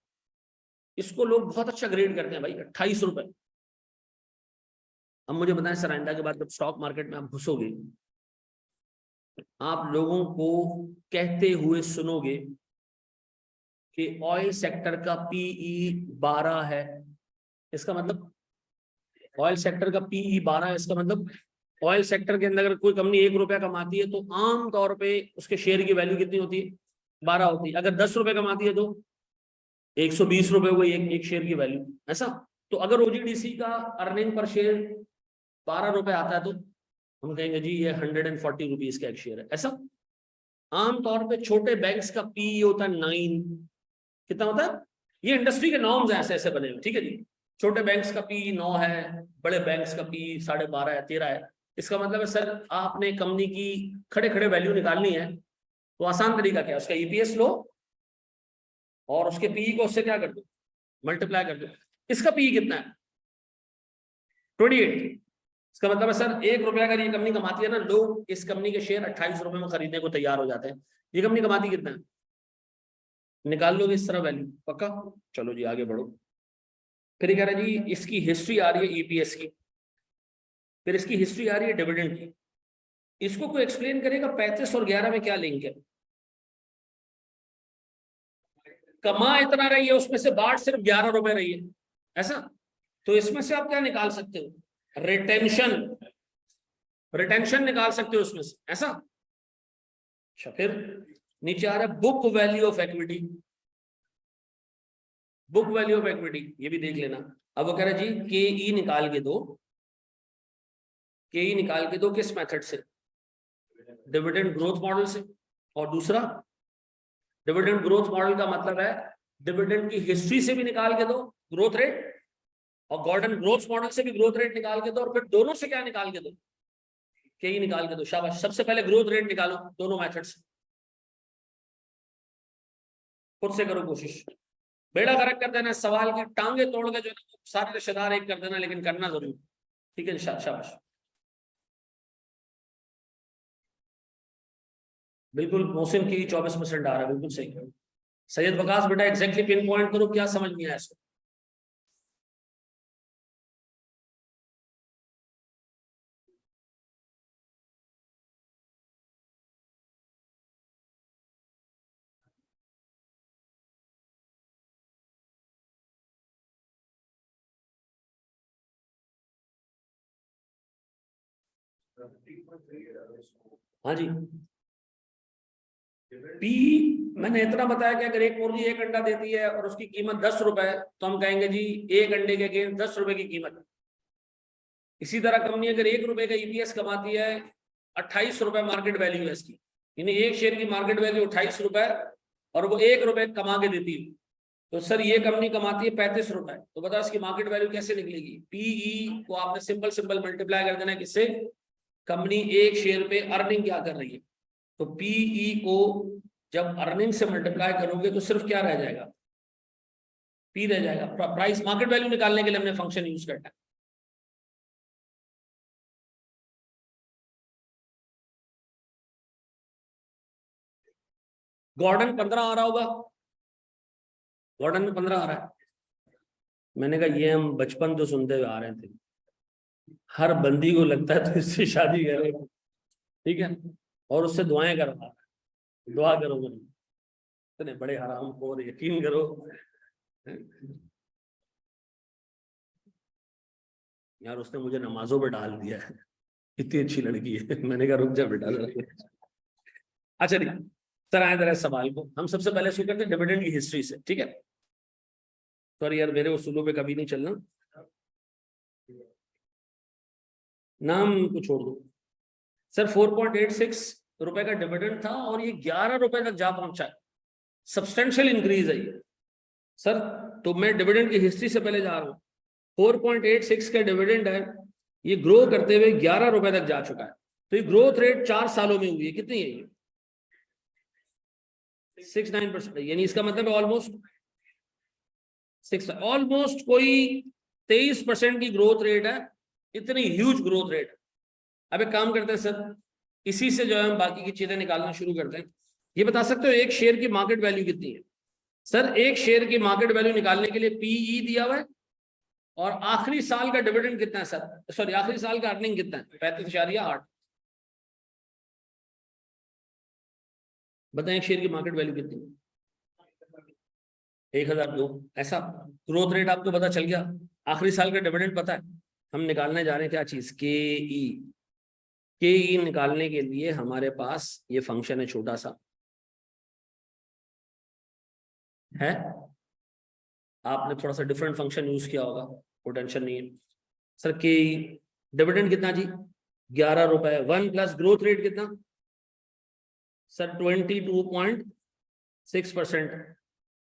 इसको लोग बहुत अच्छा ग्रेड करते हैं भाई, 28 रुपए। अब मुझे बताएं सराइंडा के बाद जब स्टॉक मार्केट में आप घुसोगे, आप लोगों को कहते हुए सुनोगे कि ऑयल सेक्टर का पीई 12 है। इसका मतलब ऑयल सेक्टर का पीई 12 है, इसका मतलब ऑयल सेक्टर के अंदर अगर कोई कंपनी 1 रुपया कमाती है तो आम तौर पे उसके शेयर की वैल्यू कितनी होती है, 12 होती है। अगर 10 रुपए कमाती है तो 120 रुपए हुई एक शेयर की वैल्यू, ऐसा। तो अगर ओजीडीसी का अर्निंग पर शेयर 12 रुपए आता है तो हम कहेंगे जी ये 140 रुपीज का एक शेयर है, ऐसा। आमतौर पे छोटे बैंक्स का पीई होता है 9, कितना होता है, ये इंडस्ट्री के नॉर्म्स हैं ऐसे ऐसे बने हुए। ठीक है जी, छोटे बैंक्स का पी 9 है, बड़े बैंक्स का पी 12.5 है, 13 है। इसका मतलब है सर आपने कंपनी की खड़े खड़े वैल्यू निकालनी है तो आसान तरीका क्या है, उसका ईपीएस लो और उसके पी को उससे क्या कर दो, मल्टीप्लाई कर दो। इसका पी कितना है 28, इसका मतलब है सर 1 रुपया अगर ये कंपनी कमाती है ना, लोग इस कंपनी के शेयर 28 रुपए में खरीदने को तैयार हो जाते हैं। ये कंपनी कमाती कितना है? निकाल लोगे इस तरह वैल्यू, पक्का? चलो जी आगे बढ़ो। फिर ये कह रहा है जी इसकी हिस्ट्री आ रही है ईपीएस की, फिर इसकी हिस्ट्री आ रही है डिविडेंड की। इसको कोई एक्सप्लेन करेगा 35 और 11 में क्या लिंक है? कमा इतना रही है, उसमें से बाट सिर्फ 11 रुपए रही है, ऐसा? तो इसमें से आप क्या निकाल सकते हो? रिटेंशन, रिटेंशन निकाल सकते हो उसमें से, ऐसा? अच्छा, फिर नीचे आ रहा है book value of equity. Book value of equity ये भी देख लेना। अब वो कह रहा है जी के ई निकाल के दो, के ई निकाल के दो किस मेथड से? डिविडेंड ग्रोथ मॉडल से। और दूसरा डिविडेंड ग्रोथ मॉडल का मतलब है डिविडेंड की हिस्ट्री से भी निकाल के दो ग्रोथ रेट, और गॉर्डन ग्रोथ मॉडल से भी ग्रोथ रेट निकाल के दो, और फिर दोनों से क्या निकाल के दो? के ही निकाल के दो। शाबाश, सबसे पहले ग्रोथ रेट निकालो दोनों मेथड से, खुद से करो कोशिश। बेड़ा गर्क कर देना, सवाल की टांगे तोड़ के जो है सारे रिश्तेदार एक कर देना, लेकिन करना जरूर, ठीक है? शाबाश, बिल्कुल। मोहसिन की 24% आ रहा है, बिल्कुल सही। सैयद वकास बेटा एग्जैक्टली पिन पॉइंट करो, क्या समझ नहीं आया इसको? हाँ जी, पी मैंने इतना बताया कि अगर एक मुर्गी एक अंडा देती है और उसकी कीमत 10 रुपए है, तो हम कहेंगे जी एक अंडे के अगेंस्ट 10 रुपए की कीमत। इसी तरह कंपनी अगर 1 रुपए का ईपीएस कमाती है, 28 रुपए मार्केट वैल्यू है इसकी, यानी एक शेयर की मार्केट वैल्यू 28 रुपए, और वो 1 रुपए कमा के देती है, तो सर ये कंपनी कमाती है 35 रुपए। तो बताओ इसकी मार्केट वैल्यू कैसे निकलेगी? पीई को आपने सिंपल सिंपल मल्टीप्लाई कर देना है किससे? कंपनी एक शेयर पे अर्निंग क्या कर रही है, तो पीई को जब अर्निंग से मल्टीप्लाई करोगे तो सिर्फ क्या रह जाएगा? पी रह जाएगा। प्राइस मार्केट वैल्यू निकालने के लिए हमने फंक्शन यूज करना है। गॉर्डन 15 आ रहा होगा, गॉर्डन में 15 आ रहा है। मैंने कहा ये हम बचपन तो सुनते हुए आ रहे थे, हर बंदी को लगता है तो इससे शादी करे, ठीक है, और उससे दुआएं करवा, दुआ करो मेरे, इतने बड़े हराम खोर, यकीन करो। यार उसने मुझे नमाजों पे डाल दिया है, इतनी अच्छी लड़की है। मैंने कहा रुक जा बेटा जरा। अच्छा नहीं, सर आए जरा सवाल को हम सबसे पहले शुरू करते हैं डिविडेंड की हिस्ट्री से, ठीक है? सॉरी यार मेरे उसूलों पे कभी नहीं चलना, नाम को छोड़ दो। सर 4.86 रुपए का डिविडेंड था और ये 11 रुपए तक जा पहुंचा है, सब्सटेंशियल इंक्रीज है ये। सर तो मैं डिविडेंड की हिस्ट्री से पहले जा रहा हूँ, 4.86 का डिविडेंड है, ये ग्रो करते हुए 11 रुपए तक जा चुका है। तो ये ग्रोथ रेट 4 सालों में हुई है, कितनी है ये? 69%, यानी इसका मतलब है ऑलमोस्ट 6, ऑलमोस्ट कोई 23% की ग्रोथ रेट है, इतनी ह्यूज ग्रोथ रेट। अब एक काम करते हैं सर, इसी से जो है हम बाकी की चीजें निकालना शुरू करते हैं। ये बता सकते हो एक शेयर की मार्केट वैल्यू कितनी है? सर एक शेयर की मार्केट वैल्यू निकालने के लिए पीई दिया हुआ है, और आखिरी साल का डिविडेंड कितना है सर, सॉरी आखिरी साल का अर्निंग कितना है? 35.8। बताएं एक शेयर की मार्केट वैल्यू कितनी है? 1002। ऐसा ग्रोथ रेट आपको पता चल गया, आखिरी साल का डिविडेंड पता है। हम निकालने जा रहे हैं क्या चीज? के ई। के ई निकालने के लिए हमारे पास ये फंक्शन है छोटा सा, है आपने थोड़ा सा डिफरेंट फंक्शन यूज किया होगा, कोई टेंशन नहीं है। सर के डिविडेंड कितना जी? 11 रुपए, 1 प्लस ग्रोथ रेट कितना? Sir 22.6%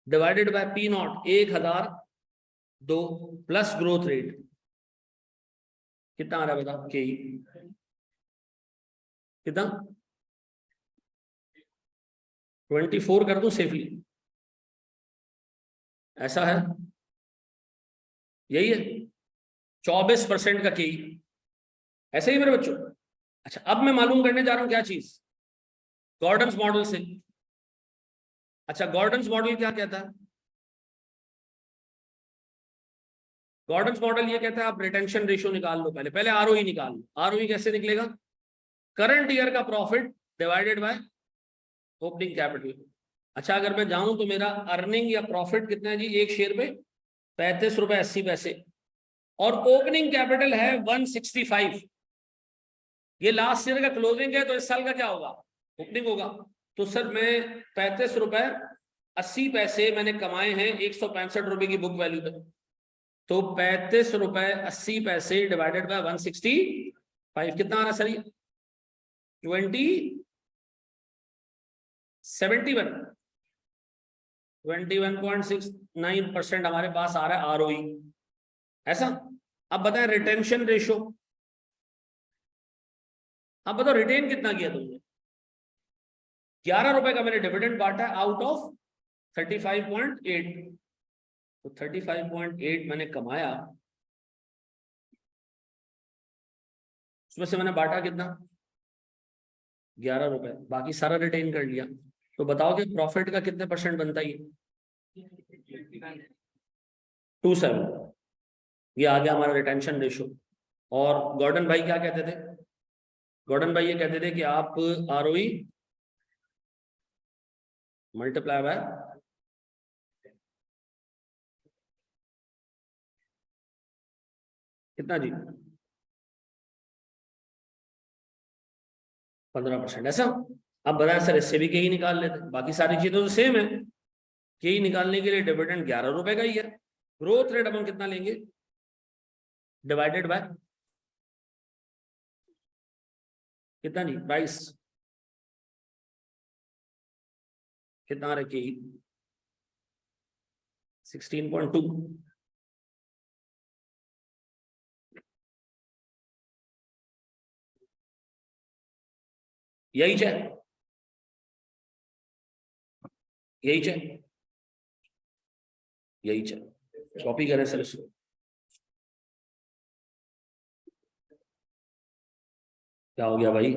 divided by P not 1002 plus growth rate कितना आ रहा है बताओ? के कितना? 24 कर दूं सेफली? ऐसा है, यही है 24% का के। ऐसे ही मेरे बच्चों। अच्छा, अब मैं मालूम करने जा रहा हूं क्या चीज, गॉर्डन्स मॉडल से। अच्छा, गॉर्डन्स मॉडल क्या कहता है? गॉर्डन्स मॉडल ये कहता है आप रिटेंशन रेशियो निकाल लो, पहले पहले आरओई निकाल लो। आरओई कैसे निकलेगा? करंट ईयर का profit divided by opening capital. अच्छा, अगर मैं जाऊं तो मेरा अर्निंग या प्रॉफिट कितना है जी एक शेयर पे? 35 रुपए 80 पैसे। और ओपनिंग कैपिटल है 165। ये लास्ट ईयर का क्लोजिंग है, तो इस साल का क्या होगा? ओपनिंग होगा। तो सर मैं 35 रुपए 80 पैसे मैंने कमाए हैं 165 रुपए की बुक वैल्यू पे। तो 35 रुपए 80 पैसे डिवाइडेड बाय 165 कितना आ रहा सर? ये 21.69% हमारे पास आ रहा है आरओई। ऐसा? अब बताएं रिटेंशन रेशियो। अब बताओ रिटेन कितना किया तुमने? 11 रुपए का मैंने डिविडेंड बांटा आउट ऑफ 35.8। तो 35.8 मैंने कमाया, उसमें से मैंने बांटा कितना? 11 रुपए, बाकी सारा रिटेन कर लिया। तो बताओ कि प्रॉफिट का कितने परसेंट बनता है? 27। ये आ गया हमारा रिटेंशन रेशियो। और गॉर्डन भाई क्या कहते थे? गॉर्डन भाई ये कहते थे कि आप आरओई मल्टीप्लाई बाय कितना जी? 15%। ऐसा? अब बताया सर इससे भी कहीं निकाल लेते, बाकी सारी चीजें तो सेम है। कहीं निकालने के लिए डिविडेंड 11 रुपए का ही है। ग्रोथ रेट अपन कितना लेंगे? डिवाइडेड बाय कितना जी? प्राइस कितना रखे? 16.2। यही है, यही है, यही है। कॉपी करें सर इसको। क्या हो गया भाई?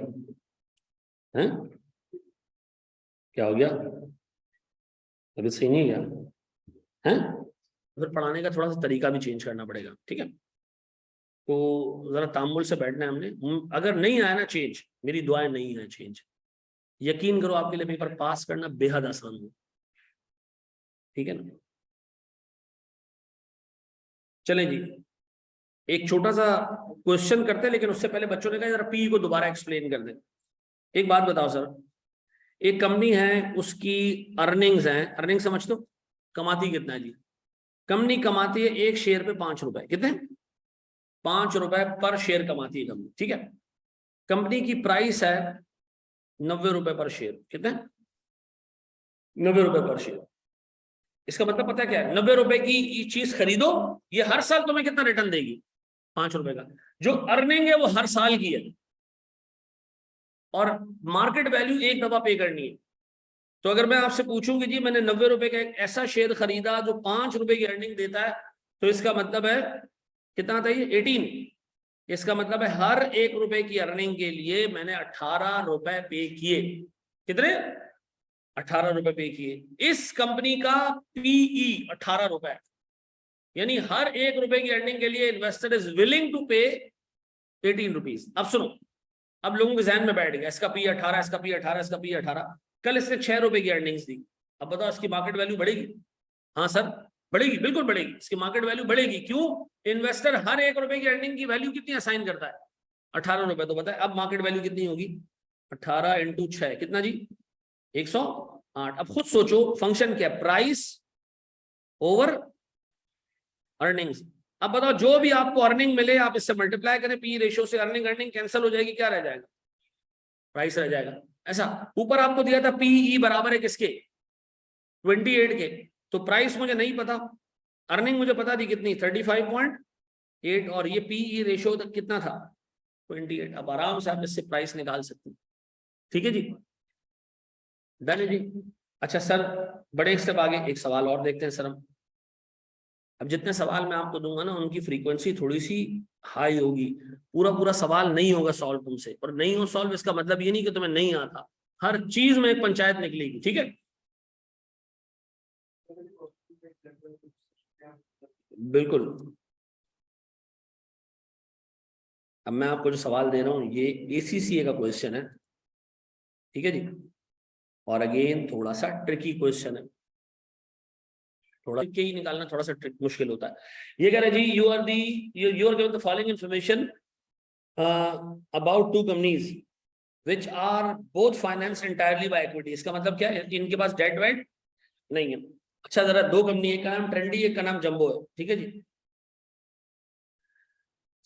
हैं? क्या हो गया? अभी सही नहीं है? हैं? फिर पढ़ाने का थोड़ा सा तरीका भी चेंज करना पड़ेगा, ठीक है? तो जरा तामुल से बैठना है हमने। अगर नहीं आया ना चेंज, मेरी दुआएं नहीं है चेंज, यकीन करो आपके लिए पेपर पास करना बेहद आसान हो। ठीक है ना? चलें जी, एक छोटा सा क्वेश्चन करते हैं, लेकिन उससे पहले बच्चों ने कहा जरा पी को दोबारा एक्सप्लेन कर दे। एक बात बताओ सर, एक कंपनी है, उसकी अर्निंग्स हैं, अर्निंग समझ दो, कमाती कितना है जी? कंपनी कमाती है एक शेयर पे 5 रुपए। कितने? 5 रुपए पर शेयर कमाती है कंपनी, ठीक है? कंपनी की प्राइस है 90 रुपए पर शेयर। कितने? 90 रुपए पर शेयर। इसका मतलब पता है क्या है? 90 रुपए की चीज खरीदो, ये हर साल तुम्हें कितना रिटर्न देगी? 5 रुपए का। जो अर्निंग है वो हर साल की है, और मार्केट वैल्यू एक दफा पे करनी है। तो अगर मैं आपसे पूछूं कि जी मैंने 90 रुपए का एक ऐसा शेयर खरीदा जो 5 रुपए की अर्निंग देता है, तो इसका मतलब है कितना था ये? 18। इसका मतलब है हर 1 रुपए की अर्निंग के लिए मैंने 18 रुपए पे किए। कितने? 18 रुपए पे किए। इस कंपनी का पीई 18 रुपए, यानी हर 1 रुपए की अर्निंग के लिए इन्वेस्टर इज विलिंग टू पे 18 रुपीज। अब सुनो, अब लोगों के जहन में बैठ गया इसका पी 18, इसका पी 18, इसका पी 18। कल इसने 6 रुपए की अर्निंग्स दी, अब बताओ इसकी मार्केट वैल्यू बढ़ेगी? हाँ सर बढ़ेगी, बिल्कुल बढ़ेगी, इसकी मार्केट वैल्यू बढ़ेगी। क्यों? इन्वेस्टर हर 1 रुपए की अर्निंग की वैल्यू कितनी असाइन करता है? 18 रुपए। तो बताए अब मार्केट वैल्यू कितनी होगी? 18 इंटू 6 कितना जी? 108। अब खुद सोचो फंक्शन क्या? Price over earnings. अब बताओ जो भी आपको अर्निंग मिले आप इससे मल्टीप्लाई करें पी रेशियो से, अर्निंग अर्निंग कैंसिल हो जाएगी, क्या रह जाएगा? प्राइस रह जाएगा। ऐसा ऊपर आपको दिया था पीई बराबर है किसके? 28 के। तो प्राइस मुझे नहीं पता, अर्निंग मुझे पता थी कितनी? 35.8, और ये पीई रेशियो कितना था? 28। अब आराम से आप इससे प्राइस निकाल सकते हैं। ठीक है जी, डन है जी। अच्छा सर, बड़े एक स्टेप आगे एक सवाल और देखते हैं सर हम। अब जितने सवाल मैं आपको दूंगा ना उनकी फ्रीक्वेंसी थोड़ी सी हाई होगी, पूरा पूरा सवाल नहीं होगा सॉल्व तुमसे, और नहीं हो सॉल्व इसका मतलब ये नहीं कि तुम्हें नहीं आता, हर चीज में एक पंचायत निकलेगी, ठीक है। बिल्कुल। अब मैं आपको जो सवाल दे रहा हूं ये ACCA का क्वेश्चन है, ठीक है जी, और अगेन थोड़ा सा ट्रिकी क्वेश्चन है, थोड़ा के ही निकालना थोड़ा सा ट्रिक मुश्किल होता है। ये कह रहे जी you are given the following information about two companies which are both finance entirely by equity. इसका मतलब क्या है, इनके पास डेट वेट नहीं है। अच्छा जरा दो कंपनी, एक का नाम ट्रेंडी, एक का नाम जंबो है, ठीक है जी।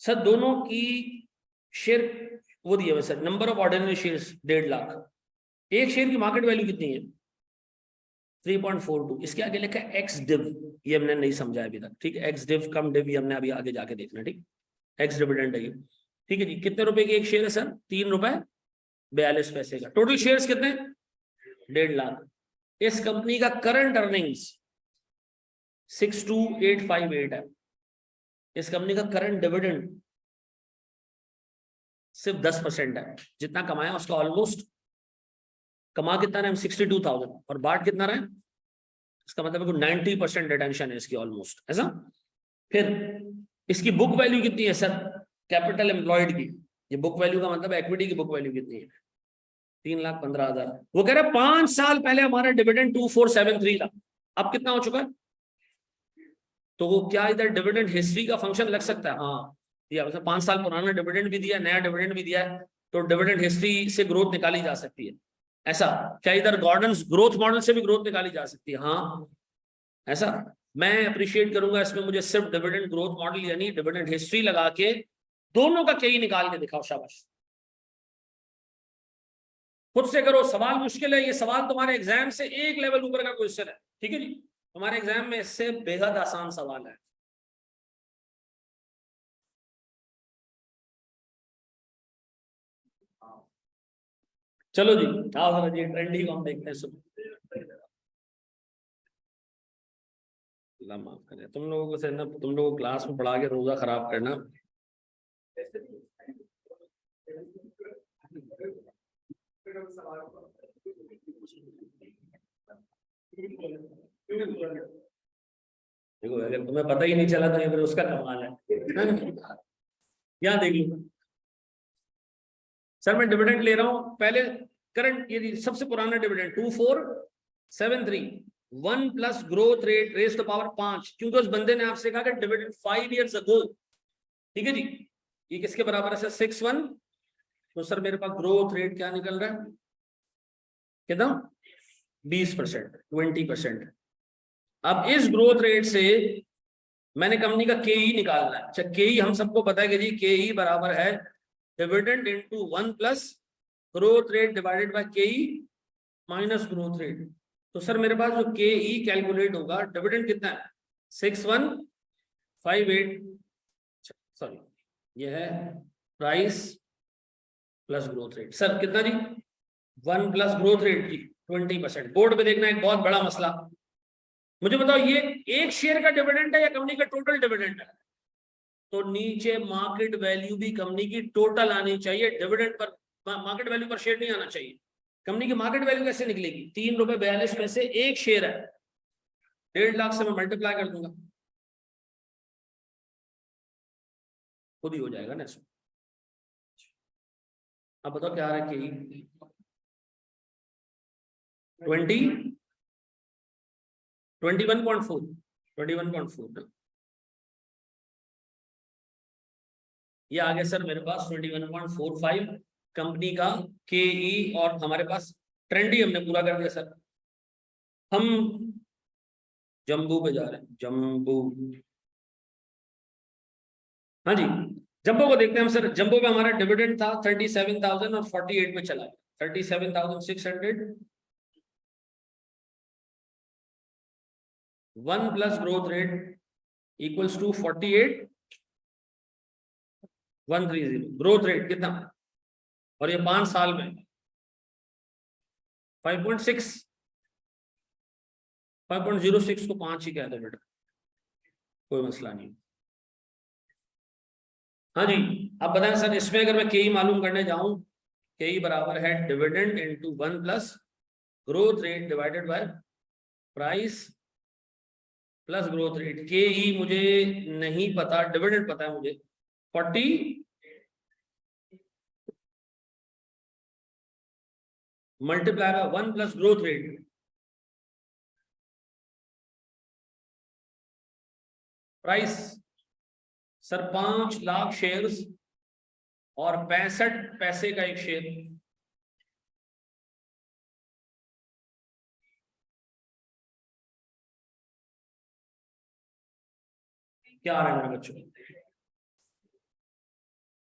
सर दोनों की शेयर वो दिया हुआ sir, number of ordinary shares 1.5 lakh, एक शेयर की मार्केट वैल्यू कितनी है 3.42, इसके आगे लिखा है एक्स डिव, ये हमने नहीं समझा अभी तक, ठीक है, एक्स डिव कम डिव ये हमने अभी आगे जाके देखना, ठीक, एक्स डिविडेंड है ये, ठीक है जी। कितने रुपए की एक शेयर है सर, 3 रुपए 42 पैसे का, टोटल शेयर्स कितने 1.5 लाख। इस कंपनी का करंट अर्निंग्स 62858 है, इस कंपनी का करंट डिविडेंड सिर्फ 10% है, जितना कमाया उसका ऑलमोस्ट, कमा कितना रहे 62,000 और बाट कितना रहे, इसका मतलब है 90% रिटेंशन है इसकी ऑलमोस्ट, ऐसा। फिर इसकी बुक वैल्यू कितनी है सर, कैपिटल एम्प्लॉयड की, ये बुक वैल्यू का मतलब एक्विटी की बुक वैल्यू कितनी है 3,15,000। वो कह रहे 5 साल पहले हमारा डिविडेंड 2473 था, अब कितना हो चुका है। तो वो क्या इधर डिविडेंड हिस्ट्री का फंक्शन लग सकता है, हाँ दिया, मतलब 5 साल पुराना डिविडेंड भी दिया, नया डिविडेंड भी दिया है, तो डिविडेंड हिस्ट्री से ग्रोथ निकाली जा सकती है, ऐसा क्या इधर गॉर्डन्स ग्रोथ मॉडल से भी ग्रोथ निकाली जा सकती है, हाँ ऐसा। मैं अप्रिशिएट करूंगा इसमें, मुझे सिर्फ डिविडेंड ग्रोथ मॉडल यानी डिविडेंड हिस्ट्री लगा के दोनों का कई निकाल के दिखाओ, शाबाश। खुद से करो, सवाल मुश्किल है, ये सवाल तुम्हारे एग्जाम से एक लेवल ऊपर का क्वेश्चन है, ठीक है जी, तुम्हारे एग्जाम में इससे बेहद आसान सवाल है। चलो जी आओ जरा जी ट्रेंडी को हम देखते हैं सुन। अल्लाह माफ करे, तुम लोगों को से ना, तुम लोगों को क्लास में पढ़ा के रोजा खराब करना। देखो अगर तुम्हें पता ही नहीं चला तो ये फिर उसका कमाल है। यहाँ देख लो सर, मैं डिविडेंड ले रहा हूं पहले, करंट ये सबसे पुराना dividend 2473, 1 plus growth rate raise to power 5, क्योंकि उस बंदे ने आपसे कहा कि डिविडेंड 5 years ago, ठीक है जी, ये किसके बराबर है सर 61, तो सर मेरे पास ग्रोथ रेट क्या निकल रहा है कितना 20%, 20%। अब इस ग्रोथ रेट से मैंने कंपनी का केई निकालना है। अच्छा केई हम सबको पता है कि जी केई बराबर है dividend into 1 plus growth rate divided by केई माइनस ग्रोथ रेट। तो सर मेरे पास जो केई कैलकुलेट होगा, डिविडेंड कितना है 6158, सॉरी ये है price plus growth rate, sir कितना जी 1 प्लस ग्रोथ रेट जी 20%। बोर्ड पे देखना एक बहुत बड़ा मसला, मुझे बताओ ये एक शेयर का डिविडेंड है या कंपनी का टोटल डिविडेंड है, तो नीचे मार्केट वैल्यू भी कंपनी की टोटल आनी चाहिए, डिविडेंड पर मार्केट वैल्यू पर शेयर नहीं आना चाहिए। कंपनी की मार्केट वैल्यू कैसे निकलेगी, 3 रुपए 42 पैसे एक शेयर है, 1.5 लाख से मैं मल्टीप्लाई कर दूंगा, खुद ही हो जाएगा ना इसमें। अब बताओ क्या आ रहा है कि 21.4 ये आ गया सर मेरे पास 21.45 कंपनी का केई, और हमारे पास ट्रेंडी हमने पूरा कर दिया सर। हम जम्बू पे जा रहे हैं, जम्बू, हाँ जी जम्बो को देखते हैं हम सर। जम्बो पे हमारा डिविडेंड था 37,000 और 48 पे चला, 37,600, 1 plus growth rate equals to 48,130, growth rate कितना, और ये 5 साल में 5.06 को 5 ही कह दो बेटा, कोई मसला नहीं। हाँ जी, अब बताएं सर, इसमें अगर मैं के मालूम करने जाऊं, के बराबर है dividend into 1 plus growth rate divided by price plus growth rate. के मुझे नहीं पता, डिविडेंड पता है मुझे 40 multiply by 1 plus growth rate. Price sir 5 lakh shares और 65 पैसे का एक शेयर। क्या आ रहा है मेरे बच्चों?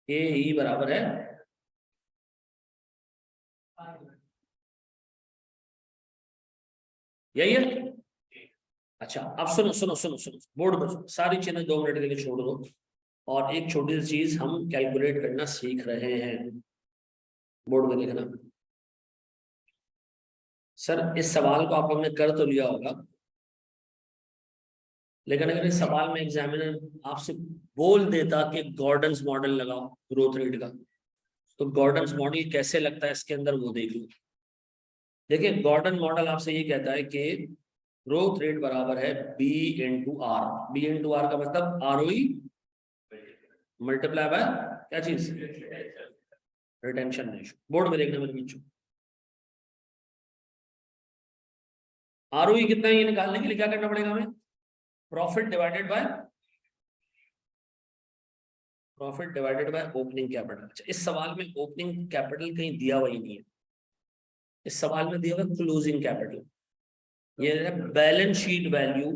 के बराबर है, यही है। अच्छा अब सुनो सुनो सुनो सुनो, बोर्ड पर सारी चीजें 2 मिनट के लिए छोड़ दो और एक छोटी सी चीज हम कैलकुलेट करना सीख रहे हैं। बोर्ड में लिखना। सर इस सवाल को आप लोगों ने कर तो लिया होगा, लेकिन अगर इस सवाल में एग्जामिनर आपसे बोल देता कि गॉर्डन्स मॉडल लगाओ ग्रोथ रेट का, तो गॉर्डन्स मॉडल कैसे लगता है इसके अंदर वो देख लो। देखिए गॉर्डन मॉडल आपसे ये कहता है कि ग्रोथ रेट बराबर है B into R. B into R का मतलब आरओई मल्टीप्लाई बाय क्या चीज, रिटेंशन रेशियो। बोर्ड में देखना मेरे बच्चों, आरओई कितना है ये निकालने के लिए क्या करना पड़ेगा हमें, profit divided by opening capital. अच्छा इस सवाल में ओपनिंग कैपिटल कहीं दिया हुआ ही नहीं है, इस सवाल में दिया हुआ क्लोजिंग कैपिटल। ये है balance sheet value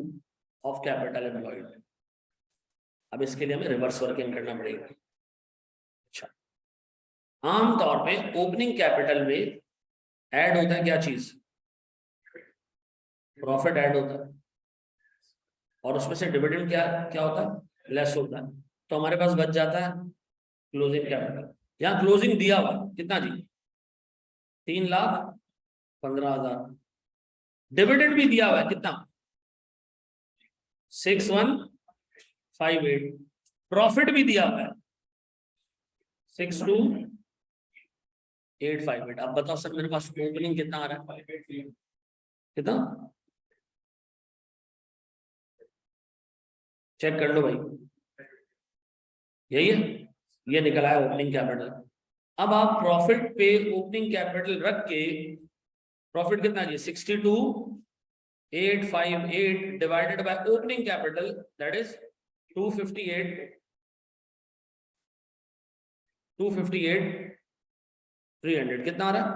of capital employed. अब इसके लिए हमें रिवर्स वर्किंग करना पड़ेगा। अच्छा आमतौर पे ओपनिंग कैपिटल में ऐड होता है क्या चीज, प्रॉफिट ऐड होता है, और उसमें से डिविडेंड क्या क्या होता है, लेस होता है। तो हमारे पास बच जाता है क्लोजिंग कैपिटल। यहाँ क्लोजिंग दिया हुआ कितना जी, 3,15,000। डिविडेंड भी दिया हुआ है कितना, 6,158। प्रॉफिट भी दिया हुआ है 6,2,858। अब बताओ सर मेरे पास ओपनिंग कितना आ रहा है, कितना, चेक कर लो भाई, यही है, ये निकला है ओपनिंग कैपिटल। अब आप प्रॉफिट पे ओपनिंग कैपिटल रख के, प्रॉफिट कितना जी 62,858 divided by opening capital that is 258 कितना आ रहा है,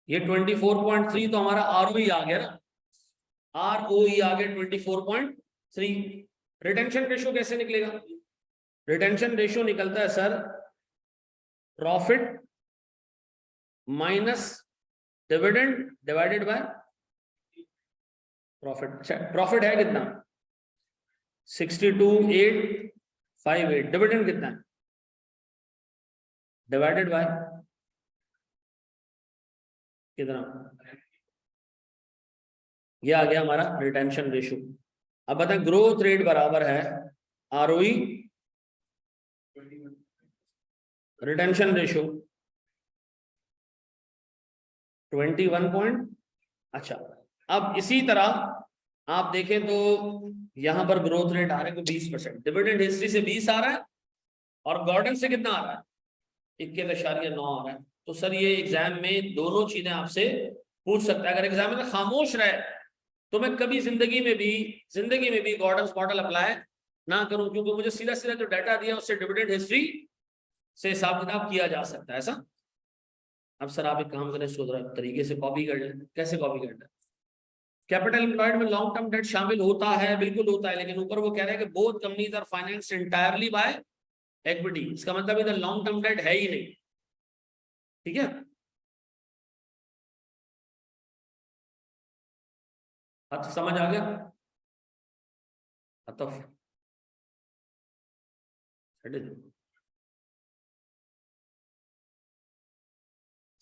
ये 24.3। तो हमारा आरओई आ गया ना, आरओई आ गया 24.3। रिटेंशन रेशियो कैसे निकलेगा, रिटेंशन रेशियो निकलता है sir profit minus dividend divided by profit. अच्छा प्रॉफिट है कितना 62,858, डिविडेंड कितना है डिवाइडेड बाय कितना, ये आ गया हमारा रिटेंशन रेशियो। अब बताएं ग्रोथ रेट बराबर है आरओई रिटेंशन रेशियो 21 अच्छा अब इसी तरह आप देखें तो यहां पर ग्रोथ रेट आ रहा है 20%, डिविडेंड हिस्ट्री से 20 आ रहा है और गॉर्डन से कितना आ रहा है 21.9 आ रहा है। तो सर ये एग्जाम में दोनों चीजें आपसे पूछ सकता है। अगर एग्जाम में खामोश रहे तो मैं कभी जिंदगी में भी गॉर्डन्स मॉडल अप्लाई ना करूं, क्योंकि मुझे सीधा सीधा जो डाटा दिया उससे डिविडेंड हिस्ट्री से हिसाब किताब किया जा सकता है ऐसा। अब सर आप एक काम करें, सुधरा तरीके से कॉपी कर लें। कैसे कॉपी करना है, कैपिटल एम्प्लॉयड में लॉन्ग टर्म डेट शामिल होता है, बिल्कुल होता है, लेकिन ऊपर वो कह रहे हैं कि both companies are financed entirely by equity. इसका मतलब इधर लॉन्ग टर्म डेट है ही नहीं, ठीक है। अच्छा समझ आ गया, अतफ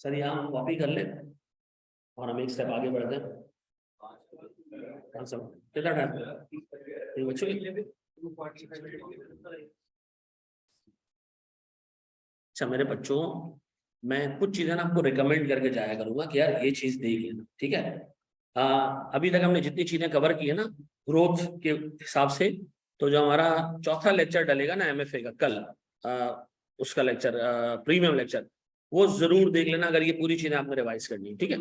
सर यहाँ हम कॉपी कर ले और हम एक स्टेप आगे बढ़ते हैं। कितना टाइम बच्चों अच्छा मेरे बच्चों, मैं कुछ चीजें ना आपको रिकमेंड करके जाया करूंगा कि यार ये चीज देख लेना, ठीक है। अभी तक हमने जितनी चीजें कवर की है ना ग्रोथ के हिसाब से, तो जो हमारा चौथा लेक्चर डलेगा ना एमएफए का कल, उसका लेक्चर प्रीमियम लेक्चर, वो जरूर देख लेना अगर ये पूरी चीजें आपने रिवाइज करनी है, ठीक है।